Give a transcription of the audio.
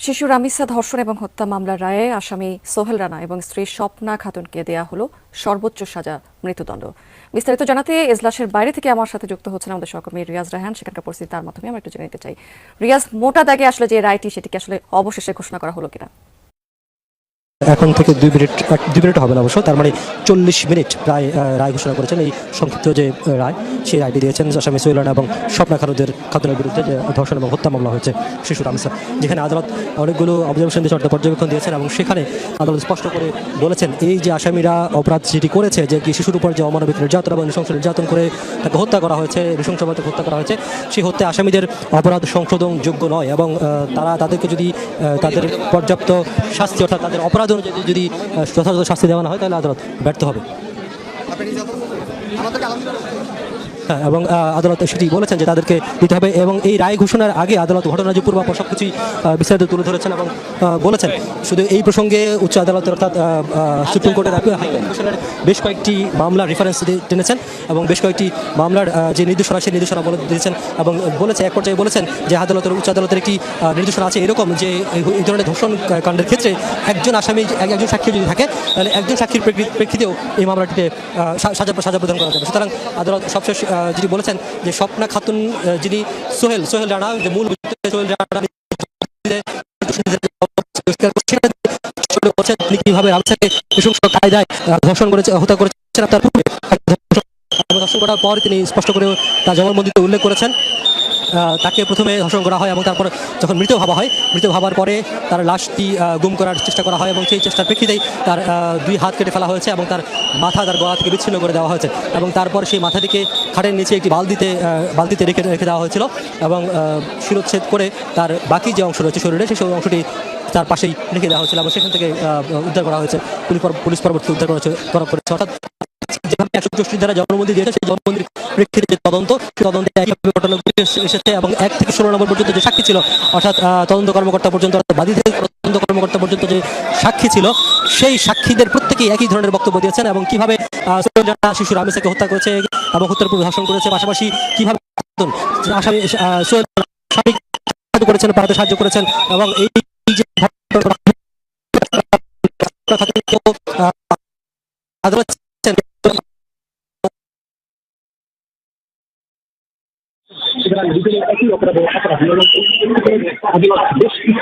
শিশু রামিসা ধর্ষণ এবং হত্যা মামলার রায়ে আসামি সোহেল রানা এবং স্ত্রী স্বপ্না খাতুনকে দেয়া হলো সর্বোচ্চ সাজা মৃত্যুদণ্ড। বিস্তারিত জানাতে এজলাসের বাইরে থেকে আমার সাথে যুক্ত হচ্ছেন আমাদের সহকর্মী রিয়াজ রায়হান। সেখানকার পরিস্থিতি তার মাধ্যমে আমরা একটু জেনে নিতে চাই। রিয়াজ, মোটা দাগে আসলে যে রায়টি সেটিকে আসলে অবশেষে ঘোষণা করা হলো কিনা? এখন থেকে 2 মিনিট হবে না অবশ্য, তার মানে 40 মিনিট প্রায় রায় ঘোষণা করেছেন। এই সংক্ষিপ্ত যে রায়, সেই রায়টি দিয়েছেন আসামি সোহেল রানা এবং স্বপ্না খাতুনের বিরুদ্ধে যে ধর্ষণ এবং হত্যা মামলা হয়েছে শিশু রামিসা, যেখানে আদালত অনেকগুলো অবজারভেশন দিয়েছে, পর্যবেক্ষণ দিয়েছেন এবং সেখানে আদালত স্পষ্ট করে বলেছেন এই যে আসামিরা অপরাধ যেটি করেছে, যে কি শিশুর উপর যে অমানবিক নির্যাতন এবং নৃশংস নির্যাতন করে তাকে হত্যা করা হয়েছে, নৃশংসভাবে হত্যা করা হয়েছে, সেই হত্যায় আসামিদের অপরাধ সংশোধন যোগ্য নয় এবং তাদেরকে যদি তাদের পর্যাপ্ত শাস্তি অর্থাৎ তাদের অপরাধ অনুযায়ী যদি যথাযথ শাস্তি দেওয়া না হয় তাহলে আদালত ব্যর্থ হবে। এবং আদালত সেটি বলেছেন যে তাদেরকে দিতে হবে। এবং এই রায় ঘোষণার আগে আদালত ঘটনার যে পূর্বাপর সব কিছুই বিস্তারিত তুলে ধরেছেন এবং বলেছেন শুধু এই প্রসঙ্গে উচ্চ আদালতের অর্থাৎ সুপ্রিম কোর্টের হাইকমিশনের বেশ কয়েকটি মামলার রেফারেন্স টেনেছেন এবং বেশ কয়েকটি মামলার যে নির্দেশনা সেই নির্দেশনা বলে দিয়েছেন এবং বলেছে এক পর্যায়ে বলেছেন যে উচ্চ আদালতের একটি নির্দেশনা আছে এরকম যে এই ধরনের ধর্ষণ কাণ্ডের ক্ষেত্রে একজন সাক্ষী যদি থাকে তাহলে একজন সাক্ষীর প্রেক্ষিতেও এই মামলাটিতে সাজা প্রদান করা যাবে। সুতরাং আদালত সবশেষ যিনি বলেছেন যে স্বপ্না খাতুন, যিনি সোহেল রানা, যে মূল সোহেল রানা তিনি কিভাবে রামসাকে নৃশংস কায়দায় ধর্ষণ করেছে, হত্যা করেছেন, তার পূর্বে ধর্ষণ করার পর তিনি স্পষ্ট করে তার জবানবন্দিতে উল্লেখ করেছেন তাকে প্রথমে ধর্ষণ করা হয় এবং তারপর যখন মৃত ভাবার পরে তার লাশটি গুম করার চেষ্টা করা হয় এবং সেই চেষ্টার প্রেক্ষিতেই তার 2 হাত কেটে ফেলা হয়েছে এবং তার মাথা তার গলা থেকে বিচ্ছিন্ন করে দেওয়া হয়েছে এবং তারপর সেই মাথাটিকে খাটের নিচে একটি বালতিতে রেখে দেওয়া হয়েছিল এবং শিরোচ্ছেদ করে তার বাকি যে অংশ রয়েছে শরীরে সেই অংশটি তার পাশেই রেখে দেওয়া হয়েছিল এবং সেখান থেকে উদ্ধার করা হয়েছে। পুলিশ পরবর্তী উদ্ধার করেছে। অর্থাৎ যেভাবে 164 ধারা জবানবন্দি দিয়েছে সেই জবানবন্দির প্রেক্ষিতে যে তদন্তে একইভাবে ঘটনাগুলি এসেছে এবং 1 থেকে 16 নম্বর পর্যন্ত যে সাক্ষী ছিল অর্থাৎ তদন্ত কর্মকর্তা পর্যন্ত বাদী থেকে তদন্ত কর্মকর্তা পর্যন্ত যে সাক্ষী ছিল সেই সাক্ষীদের প্রত্যেকেই একই ধরনের বক্তব্য দিয়েছেন এবং কিভাবে শিশু রামিসাকে হত্যা করেছে এবং হত্যার পূর্বে ধর্ষণ করেছে, পাশাপাশি কিভাবে আসামি করেছেন, পালাতে সাহায্য করেছেন এবং এই যে আদালত একই অপরাধ বেশ কিছু